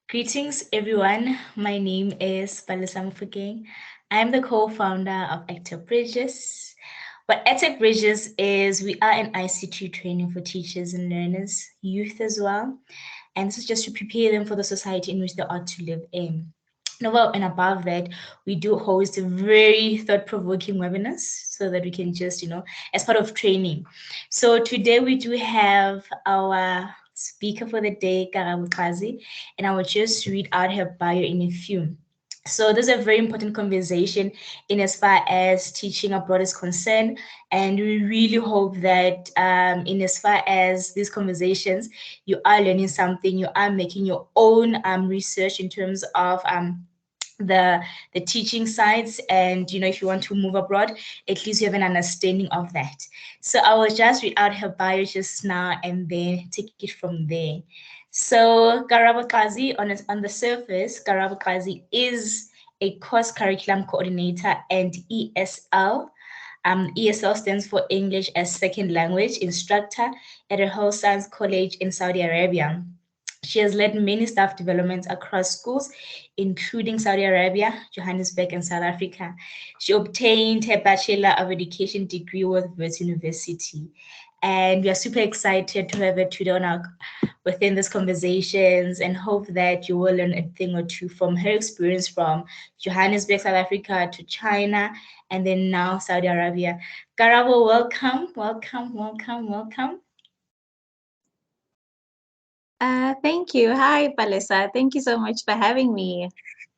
Greetings, everyone. My name is Balisam Fuking. I'm the co-founder of Edtech Bridges. What Edtech Bridges is, we are an ICT training for teachers and learners, youth as well. And this is just to prepare them for the society in which they are to live in. And above that, we do host very thought-provoking webinars so that we can just, as part of training. So today we do have our speaker for the day, Karabo Xazi, and I will just read out her bio in a few. So this is a very important conversation in as far as teaching abroad is concerned, and we really hope that in as far as these conversations, you are learning something, you are making your own research in terms of the teaching sides, and if you want to move abroad, at least you have an understanding of that. So I will just read out her bio just now and then take it from there. So Karabo Xazi, on the surface, Karabo Xazi is a course curriculum coordinator and ESL. ESL stands for English as Second Language instructor at a health science college in Saudi Arabia. She has led many staff developments across schools, including Saudi Arabia, Johannesburg, and South Africa. She obtained her Bachelor of Education degree with Wits University. And we are super excited to have her today within these conversations, and hope that you will learn a thing or two from her experience from Johannesburg, South Africa to China, and then now Saudi Arabia. Karabo, welcome, welcome, welcome, welcome. Thank you. Hi, Palisa. Thank you so much for having me.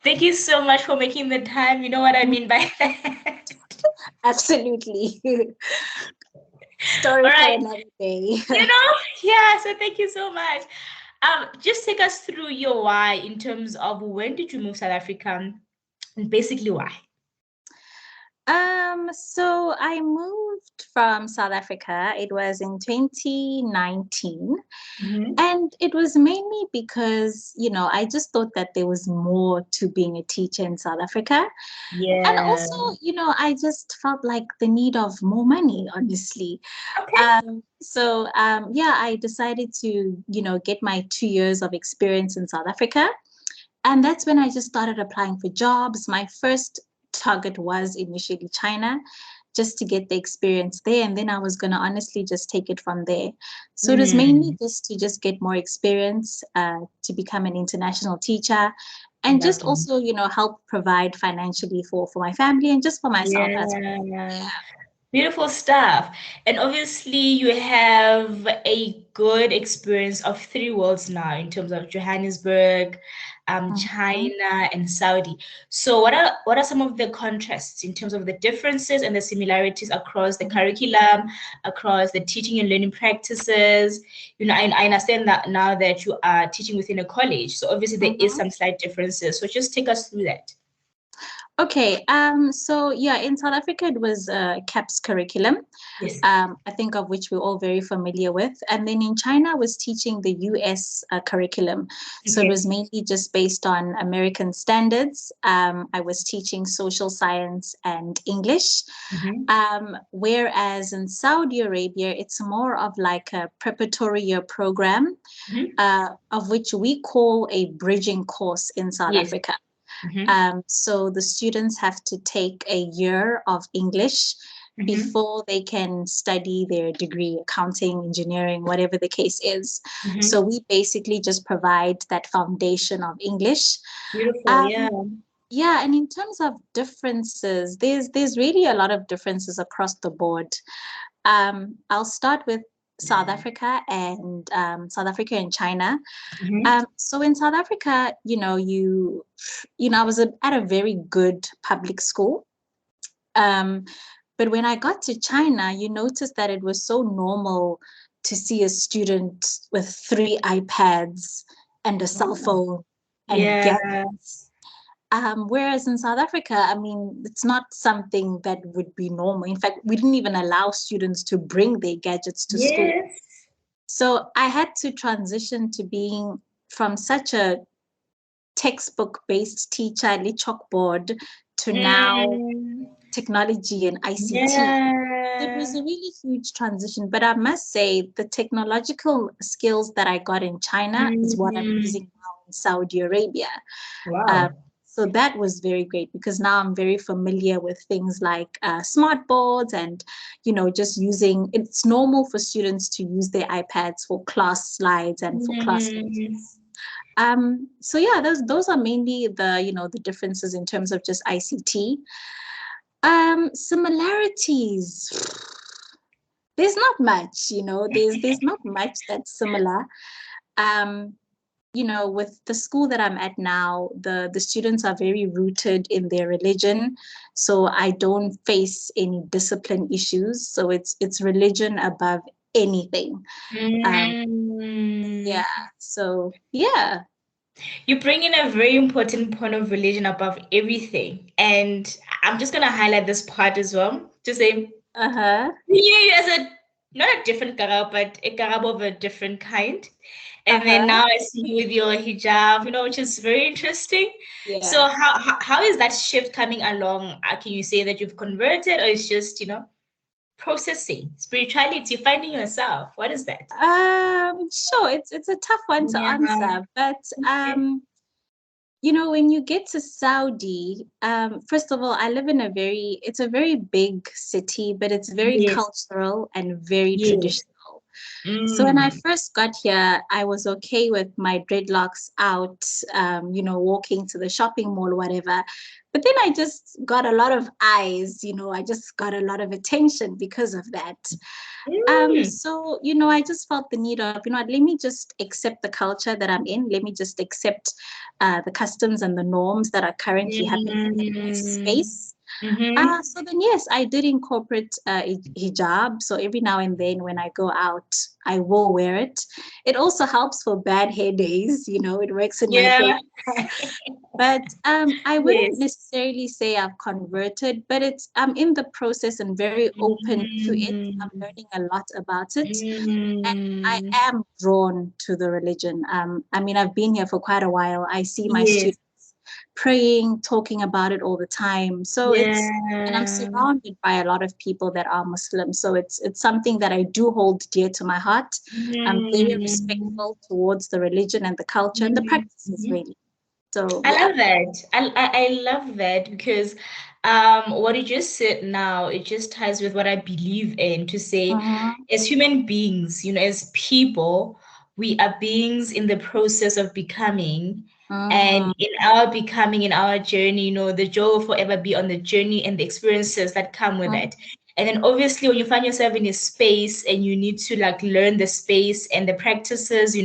Thank you so much for making the time. You know what I mean by that. Absolutely. Story All for right. another day. Yeah, so thank you so much. Just take us through your why in terms of when did you move South Africa and basically why? So I moved from South Africa. It was in 2019. And it was mainly because, I just thought that there was more to being a teacher in South Africa. Yeah. And also, I just felt like the need of more money, honestly. Okay. Yeah, I decided to, get my 2 years of experience in South Africa. And that's when I just started applying for jobs. My first target was initially China, just to get the experience there. And then I was going to honestly just take it from there. So it was mainly just to just get more experience, to become an international teacher, and just also, help provide financially for my family and just for myself as well. Yeah. Beautiful stuff. And obviously, you have a good experience of three worlds now in terms of Johannesburg, China, and Saudi. So, what are some of the contrasts in terms of the differences and the similarities across the curriculum, across the teaching and learning practices? I understand that now that you are teaching within a college, so obviously there is some slight differences. So, just take us through that. Okay, so yeah, in South Africa it was CAPS curriculum, Yes. I think of which we're all very familiar with. And then in China I was teaching the US curriculum. So it was mainly just based on American standards. I was teaching social science and English. Whereas in Saudi Arabia, it's more of like a preparatory year program, of which we call a bridging course in South Africa. So the students have to take a year of English before they can study their degree, accounting, engineering, whatever the case is. So we basically just provide that foundation of English. Beautiful, yeah. Yeah, and in terms of differences, there's really a lot of differences across the board. I'll start with South Africa and and China. So in South Africa, I was at a very good public school. But when I got to China, you notice that it was so normal to see a student with 3 iPads and a cell phone and gadgets. Whereas in South Africa, I mean, it's not something that would be normal. In fact, we didn't even allow students to bring their gadgets to school. So I had to transition to being from such a textbook-based teacher, lit chalkboard, to now technology and ICT. It was a really huge transition, but I must say the technological skills that I got in China is what I'm using now Saudi Arabia. Uh, Wow. so that was very great because now I'm very familiar with things like smart boards and, just using, it's normal for students to use their iPads for class slides and for class Mm, lectures. So yeah, those are mainly the differences in terms of just ICT. Similarities. There's not much, there's not much that's similar. Um, with the school that I'm at now, the students are very rooted in their religion, so I don't face any discipline issues. So it's religion above anything. Um, mm. yeah. So yeah. You bring in a very important point of religion above everything. And I'm just going to highlight this part as well to say, Uh-huh. you as a not a different Karabo, but a Karabo of a different kind. And then Uh-huh. now I see you with your hijab, which is very interesting. So Yeah. how is that shift coming along? Can you say that you've converted, or it's just, processing spirituality, finding yourself? What is that? Sure, it's a tough one to Yeah. answer, but Okay. when you get to Saudi, first of all, I live in it's a very big city, but it's very Yes. cultural and very Yes. traditional. So when I Mm. first got here, I was okay with my dreadlocks out, walking to the shopping mall, whatever. But then I just got a lot of eyes, I just got a lot of attention because of that. Mm. So, I just felt the need of, let me just accept the culture that I'm in. Let me just accept the customs and the norms that are currently happening in this Mm. space. Mm-hmm. So then, yes, I did incorporate hijab. So every now and then when I go out, I will wear it. It also helps for bad hair days, it works in my Yeah. favor. But I wouldn't Yes. necessarily say I've converted, but I'm in the process and very open to it. I'm Mm. learning a lot about it. And I Mm. am drawn to the religion. I mean, I've been here for quite a while. I see my Yes. students praying, talking about it all the time. So and I'm Yeah. surrounded by a lot of people that are Muslim. So it's something that I do hold dear to my heart. I'm very Mm. respectful towards the religion and the culture and the practices, Mm. really. So I yeah. love that. I love that because what you just said now, it just ties with what I believe in to say, Mhm, as human beings, as people, we are beings in the process of becoming. And mhm, in our becoming, in our journey, the joy will forever be on the journey and the experiences that come with mhm. it. And then obviously when you find yourself in a space and you need to like learn the space and the practices,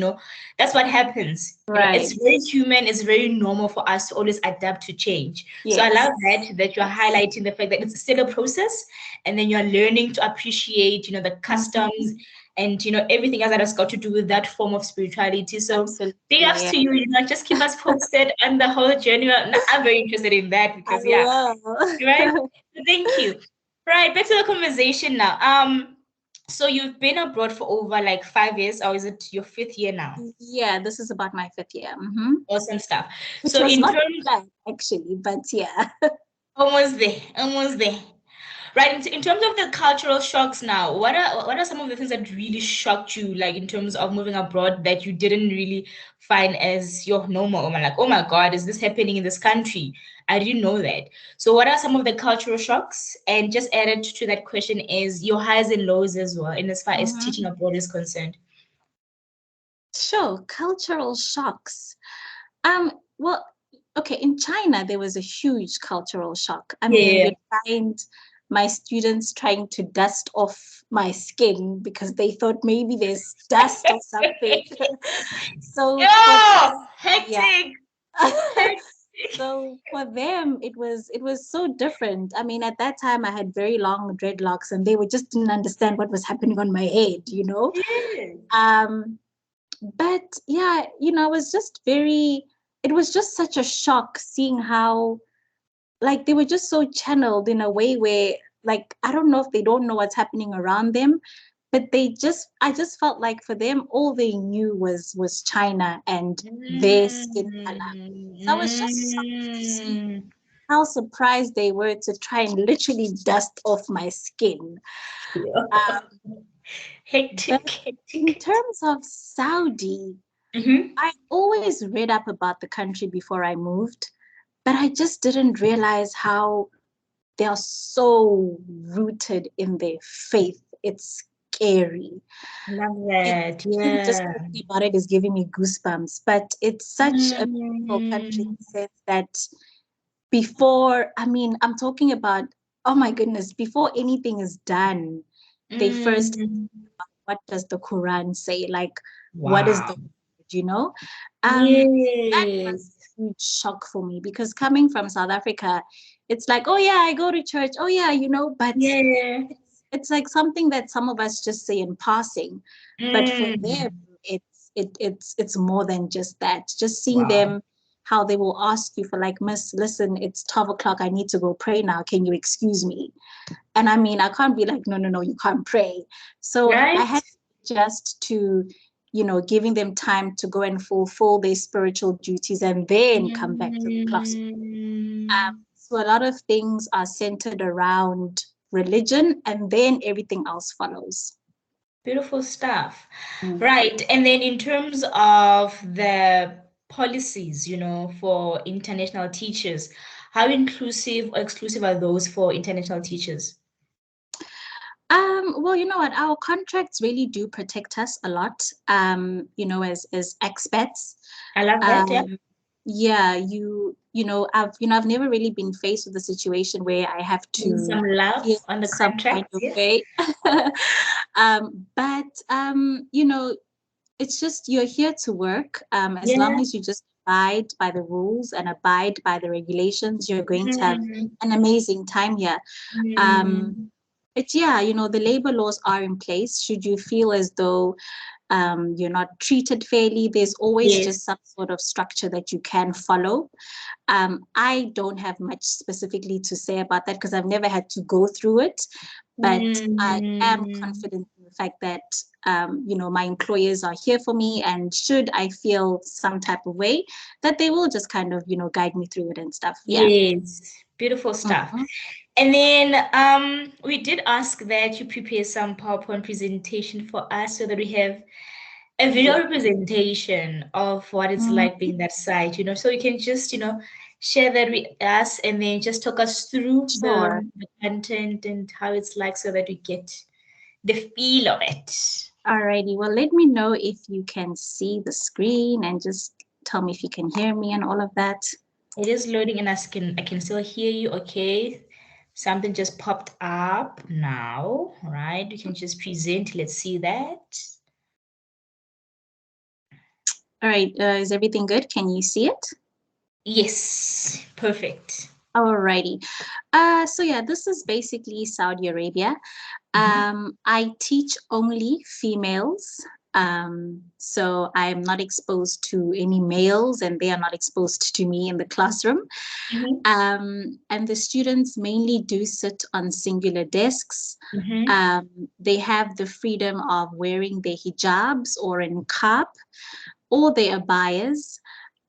that's what happens. It's Right. very human, it's very normal for us to always adapt to change. So I Yes. love that you're Yes. highlighting the fact that it's still a process, and then you're learning to appreciate, the Mhm. customs and everything else that has got to do with that form of spirituality. So big Absolutely. ups Yeah. to you, just keep us posted on the whole journey. I'm very interested in that I because yeah, right. will. Thank you. Right, back to the conversation now. So you've been abroad for over like 5 years, or is it your fifth year now? Yeah, this is about my fifth year. Awesome stuff. Which So was in not terms, planned actually, but yeah. almost there, almost there. Right. In terms of the cultural shocks now, what are some of the things that really shocked you, like in terms of moving abroad that you didn't really find as your normal? Or like, oh my God, is this happening in this country? I didn't know that. So what are some of the cultural shocks? And just added to that question is your highs and lows as well, in as far as Mhm. teaching abroad is concerned. Sure, cultural shocks. Well, okay, in China there was a huge cultural shock. I mean, Yeah. you'd find my students trying to dust off my skin because they thought maybe there's dust or something. So for Oh, yeah. hectic. Hectic. So for them, it was so different. I mean, at that time, I had very long dreadlocks, and they would just didn't understand what was happening on my head. Yeah. Um, but yeah, I was just very. It was just such a shock seeing how like they were just so channeled in a way where like I don't know if they don't know what's happening around them, but I just felt like for them all they knew was China and their skin color. So I was just shocked to see Mm. how surprised they were to try and literally dust off my skin. Yeah. Um, but Hectic, in hectic. terms of Saudi, Mm-hmm. I always read up about the country before I moved, but I just didn't realize how they are so rooted in their faith. It's scary. Love It, that. even just Yeah. talking about it is giving me goosebumps. But it's such a beautiful country in Mm, the sense that before, I mean, I'm talking about, oh my goodness, before anything is done, they first, mm. what does the Quran say? Like, what is Wow. the, you know? That was Yes. a huge shock for me because coming from South Africa, it's like, oh yeah, I go to church. Oh yeah, but Yeah. it's like something that some of us just say in passing. But for them, Mm. it's more than just that. Just seeing Wow. them, how they will ask you for like, Miss, listen, it's 12 o'clock. I need to go pray now. Can you excuse me? And I mean, I can't be like, no, no, no, you can't pray. So I Right? had just to, giving them time to go and fulfill their spiritual duties and then come back to the classroom. Mm. So a lot of things are centered around religion and then everything else follows. Beautiful stuff. Mm. Right. And then in terms of the policies, for international teachers, how inclusive or exclusive are those for international teachers? Well, you know what? Our contracts really do protect us a lot, as expats. I love that. Yeah. Um, yeah, I've never really been faced with a situation where I have to Some love feel on the some kind contracts. of Yeah. way. But it's just you're here to work. As long Yeah. as you just abide by the rules and abide by the regulations, you're going to have Mhm. an amazing time here. Um, Mm. but yeah, the labor laws are in place. Should you feel as though you're not treated fairly, there's always just Yes. some sort of structure that you can follow. I don't have much specifically to say about that because I've never had to go through it, but I am Mm. confident in the fact that my employers are here for me, and should I feel some type of way, that they will just kind of guide me through it and stuff. Yeah. Yes. Beautiful stuff. Mhm. And then we did ask that you prepare some PowerPoint presentation for us so that we have a video Yeah. representation of what it's Mhm. like being that site, so you can just, share that with us and then just talk us through Sure. the content and how it's like so that we get the feel of it. Alrighty. Well, let me know if you can see the screen and just tell me if you can hear me and all of that. It is loading and I can still hear you. Okay. Something just popped up now, right? You can just present. Let's see that. All right. Is everything good? Can you see it? Yes, perfect. Alrighty. So yeah, this is basically Saudi Arabia. Mhm. I teach only females. So I'm not exposed to any males, and they are not exposed to me in the classroom. Mhm. And the students mainly do sit on singular desks. Mhm. They have the freedom of wearing their hijabs or a niqab or their abayas.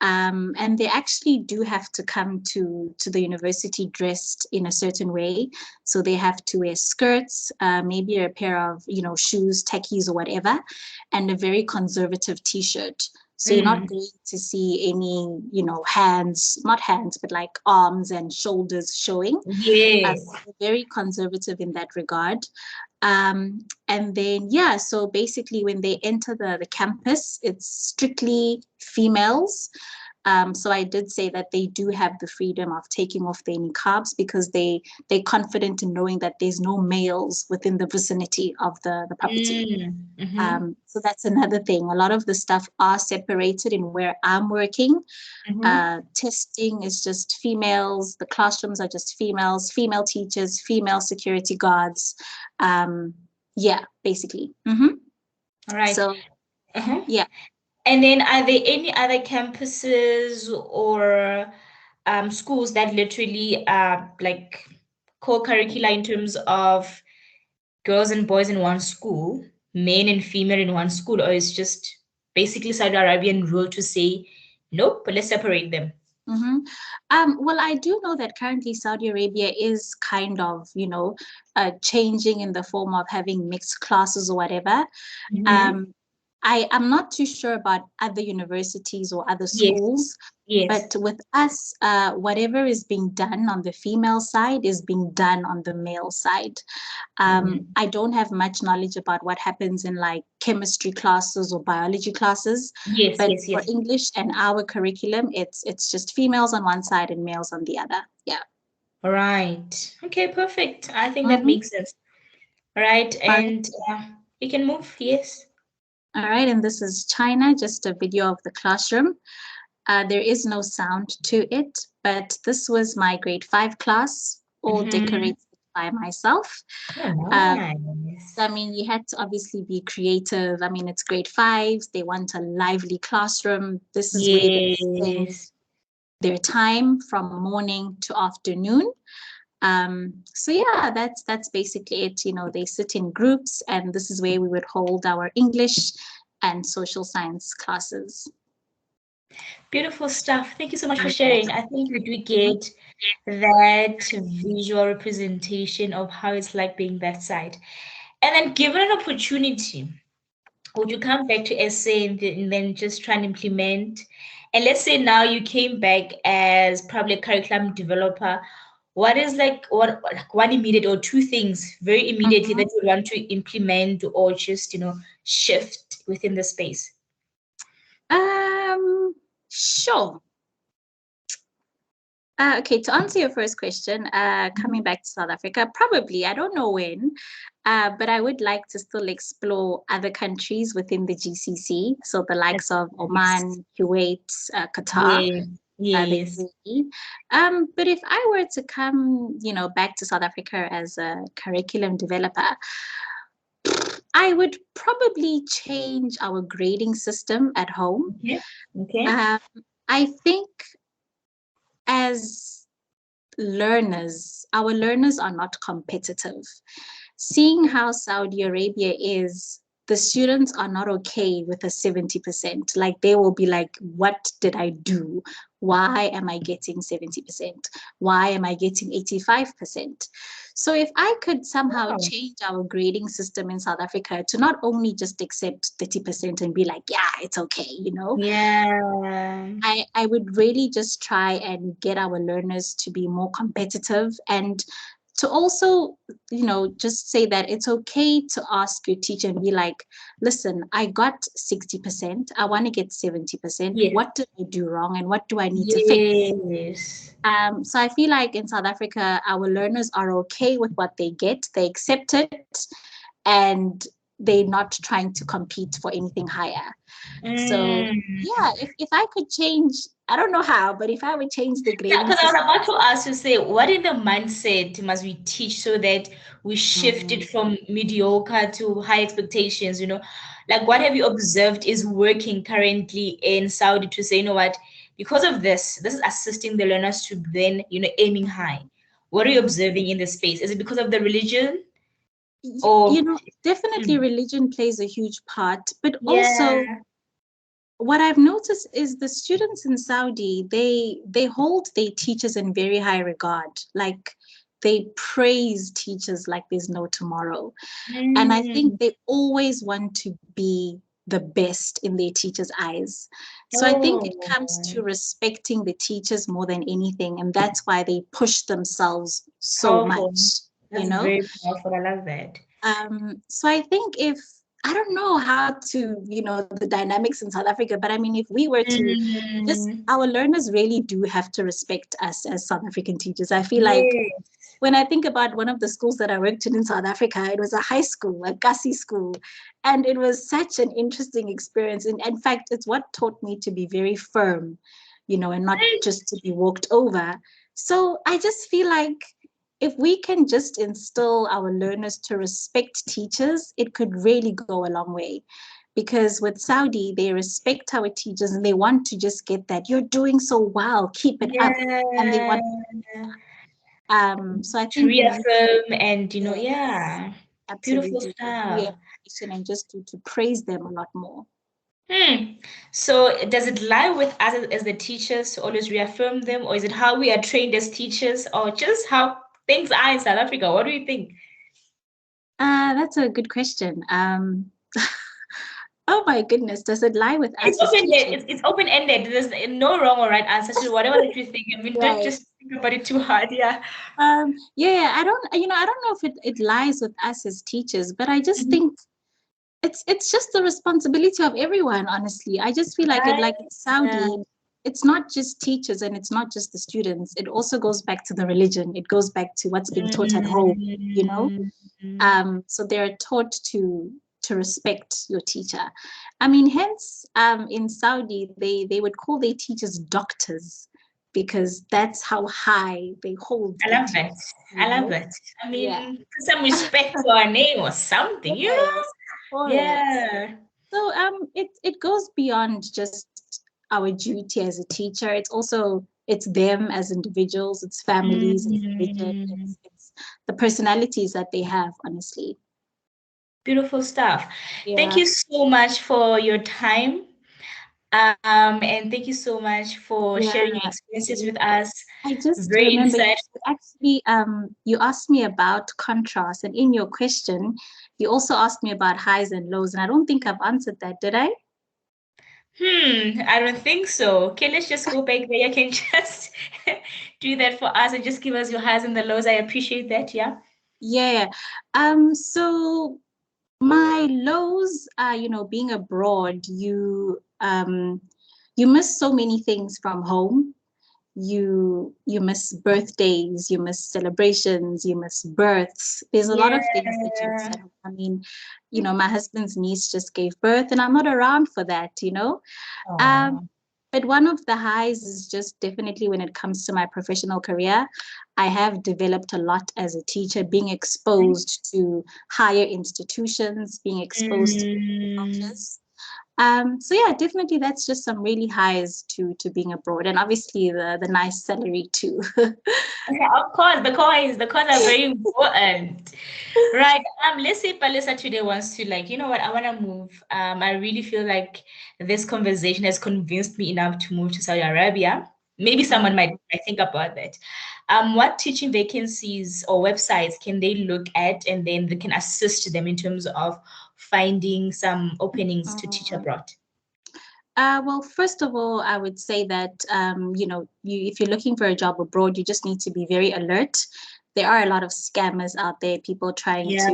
And they actually do have to come to the university dressed in a certain way. So they have to wear skirts, maybe a pair of shoes, tackies, or whatever, and a very conservative T-shirt. So you're not Mm. going to see any hands, not hands, but like arms and shoulders showing. Yes. Very conservative in that regard. And then, yeah, so basically when they enter the campus, it's strictly females. So I did say that they do have the freedom of taking off their niqabs because they're confident in knowing that there's no males within the vicinity of the property. Mm. Mhm. So that's another thing. A lot of the stuff are separated in where I'm working. Mhm. Testing is just females. The classrooms are just females, female teachers, female security guards. Um, yeah, basically. All right. So, Uh-huh. yeah. And then are there any other campuses or schools that literally are like co-curricular in terms of girls and boys in one school, men and female in one school, or is just basically Saudi Arabian rule to say, nope, let's separate them? hmm well, I do know that currently Saudi Arabia is kind of, changing in the form of having mixed classes or whatever. Mm-hmm. Um, I'm not too sure about other universities or other Yes, schools, yes. but with us, whatever is being done on the female side is being done on the male side. Mm. I don't have much knowledge about what happens in like chemistry classes or biology classes, Yes, but yes, for yes. English and our curriculum, it's just females on one side and males on the other. Yeah. Right. Okay, perfect. I think that Mm-hmm. makes sense. Right, All right. and we can move. Yes. All right. And this is China, just a video of the classroom. There is no sound to it, but this was my grade 5 class, all Mm-hmm. decorated by myself. Oh, Um, nice. I mean, you had to obviously be creative. I mean, it's grade 5s. They want a lively classroom. This is where they spend Yes. their time from morning to afternoon. So yeah, that's basically it. You know, they sit in groups, and this is where we would hold our English and social science classes. Beautiful stuff. Thank you so much for Yeah. sharing. I think we do get that visual representation of how it's like being that side. And then given an opportunity, would you come back to SA and then just try and implement? And let's say now you came back as probably a curriculum developer. What is like what one immediate or two things very immediately Mhm. that you want to implement or just, shift within the space? Um, sure. Okay, to answer your first question, coming Mhm. back to South Africa, probably, I don't know when, but I would like to still explore other countries within the GCC, so the That's likes of nice. Oman, Kuwait, Qatar, Yeah. the Yes. UAE. But if I were to come, back to South Africa as a curriculum developer, I would probably change our grading system at home. Okay. Okay. Um, I think as learners, our learners are not competitive. Seeing how Saudi Arabia is, the students are not okay with a 70%. Like they will be like, what did I do? Why am I getting 70%? Why am I getting 85%? So if I could somehow Wow. change our grading system in South Africa to not only just accept 30% and be like, yeah, it's okay, Yeah. I would really just try and get our learners to be more competitive and to also, just say that it's okay to ask your teacher and be like, listen, I got 60%. I want to get 70%. Yes. What did I do wrong and what do I need to fix? Yes. So I feel like in South Africa, our learners are okay with what they get, they accept it, and they're not trying to compete for anything higher. So Mm. yeah, if I could change, I don't know how, but if I would change the Yeah, grading because I was system. about to ask you, say, what in the mindset must we teach so that we shift it Mm, from mediocre to high expectations, Like what have you observed is working currently in Saudi to say, you know what, because of this is assisting the learners to then, aiming high. What are you mhm. observing in the space? Is it because of the religion or Definitely Mm. religion plays a huge part, but also Yeah, what I've noticed is the students in Saudi, they hold their teachers in very high regard. Like they praise teachers like there's no tomorrow. And I think Mm. they always want to be the best in their teachers' eyes. So I think it Oh, comes to respecting the teachers more than anything. And that's why they push themselves so powerful. much, you That's know? very powerful. I love that. So I think if I don't know how to, the dynamics in South Africa, but I mean, if we were to just Mm. our learners really do have to respect us as South African teachers. I feel like Yes. when I think about one of the schools that I worked in South Africa, it was a high school, a Gussie school. And it was such an interesting experience. And in fact, it's what taught me to be very firm, and not just to be walked over. So I just feel like if we can just instill our learners to respect teachers, it could really go a long way. Because with Saudi, they respect our teachers and they want to just get that. You're doing so well, keep it up. And they Yeah. want, so I To think we need reaffirm and, Yes, yeah. Beautiful absolutely. stuff. Reaffirmation and just to praise them a lot more. Hmm. So does it lie with us as the teachers to always reaffirm them, or is it how we are trained as teachers, or just how things are in South Africa? What do you think? That's a good question. Oh my goodness, does it lie with It's us as open-ended. teachers? It's open-ended. There's no wrong or right answer to whatever that you think. I mean, don't Right. just think about it too hard. Yeah. Yeah, I don't know if it lies with us as teachers, but I just Mhm. think it's just the responsibility of everyone, honestly. I just feel like it, Right. like in Yeah. Saudi, it's not just teachers and it's not just the students. It also goes back to the religion. It goes back to what's being taught at home, you know? Mm. So they're taught to respect your teacher. I mean, hence, in Saudi, they would call their teachers doctors because that's how high they hold I their love that. teachers, I you love know? that. I Yeah. mean, put some respect to our name or something, you know? Yes, for it. Yeah. So it goes beyond just our duty as a teacher. It's them as individuals, it's families, it's religion, Mm. it's the personalities that they have, honestly. Beautiful stuff. Thank Yeah. you so much for your time. And thank you so much for Yeah. sharing your experiences with us. I just Very remember you insightful. actually you asked me about contrast, and in your question, you also asked me about highs and lows, and I don't think I've answered that, did I? I don't think so. Okay, let's just go back there. You can just do that for us and just give us your highs and the lows. I appreciate that. Yeah. Yeah. So my lows are, being abroad, you miss so many things from home. You miss birthdays, you miss celebrations, you miss births. There's a lot of things that you miss Yeah. at home. I mean, my husband's niece just gave birth and I'm not around for that. Um, Oh. but one of the highs is just definitely when it comes to my professional career. I have developed a lot as a teacher, being exposed to higher institutions, being exposed to Mm. cultures. So yeah, definitely that's just some really highs to being abroad, and obviously the nice salary too. Yeah, of course, the coins are very important. Right. Let's say Palisa today wants to like, you know what, I want to move. I really feel like this conversation has convinced me enough to move to Saudi Arabia. Maybe someone might think about that. What teaching vacancies or websites can they look at and then they can assist them in terms of finding some openings to teach Mm. abroad? Well, first of all, I would say that if you're looking for a job abroad, you just need to be very alert. There are a lot of scammers out there, people trying Yeah, to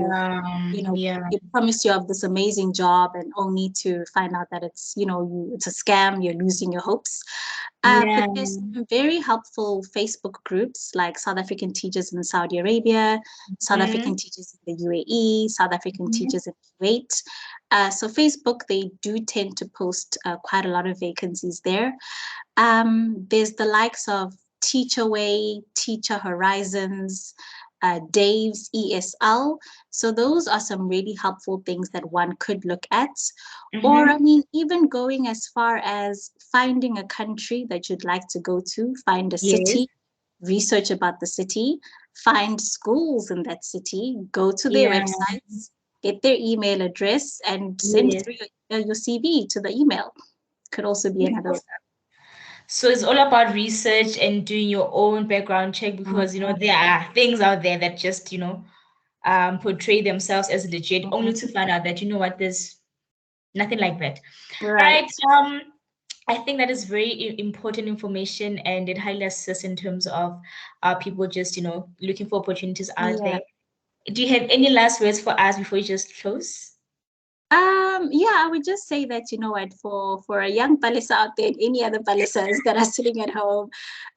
yeah, you promise you have this amazing job and only to find out that it's a scam, you're losing your hopes. yeah. But there's some very helpful Facebook groups like South African teachers in Saudi Arabia, South Mm-hmm. African teachers in the UAE, South African teachers in Kuwait. So Facebook, they do tend to post quite a lot of vacancies there. There's the likes of Teacherway, Teacher Horizons, Dave's ESL. So those are some really helpful things that one could look at. Or, I Mm-hmm. mean, even going as far as finding a country that you'd like to go to, find a Yes. city, research about the city, find schools in that city, go to their Yeah. websites, get their email address, and send Yes. through your CV to the email. Could also be another way. So it's all about research and doing your own background check because there are things out there that just portray themselves as legit only Mhm. to find out that what there's nothing like that. Right. Right. I think that is very important information and it highly assists in terms of people just looking for opportunities out Yeah. there. Do you have any last words for us before we just close? Yeah, I would just say that, what, for a young Palisa out there and any other Palisas that are sitting at home,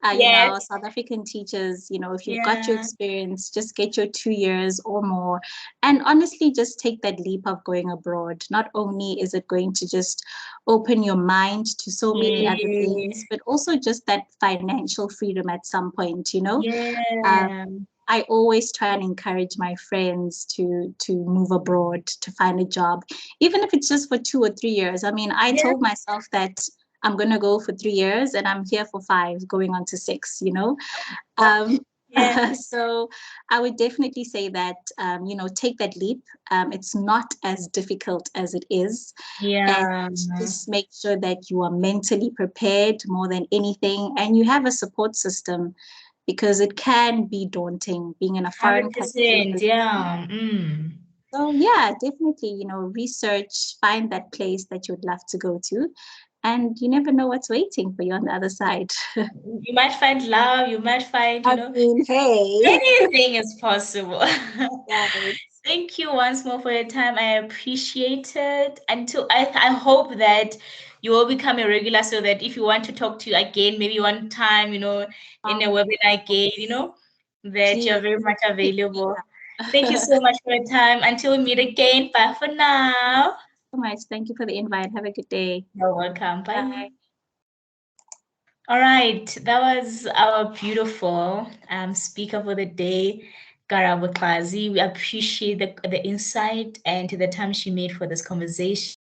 Yes. South African teachers, if you've got your Yeah. experience, just get your 2 years or more. And honestly, just take that leap of going abroad. Not only is it going to just open your mind to so many other Yeah. things, but also just that financial freedom at some point. Um, Yeah. I always try and encourage my friends to move abroad to find a job, even if it's just for 2 or 3 years. I mean, I Yeah. told myself that I'm gonna go for 3 years, and I'm here for five, going on to six. Um, Yeah. so I would definitely say that take that leap. It's not as difficult as it is, and Yeah. just make sure that you are mentally prepared more than anything, and you have a support system because it can be daunting being in a foreign country 100%. Yeah. Mm. So yeah, definitely, research, find that place that you'd love to go to, and you never know what's waiting for you on the other side. You might find love, you might find, I mean, hey, anything is possible. right. Thank you once more for your time. I appreciate it. Until I hope that you will become a regular so that if you want to talk to you again, maybe one time, in a webinar again, that you're Please very much hit me available. Thank you up. so much for your time. Until we meet again, bye for now. So much. Thank you for the invite. Have a good day. You're welcome. Bye. Bye. All right, that was our beautiful speaker for the day, Karabo Xazi. We appreciate the insight and the time she made for this conversation.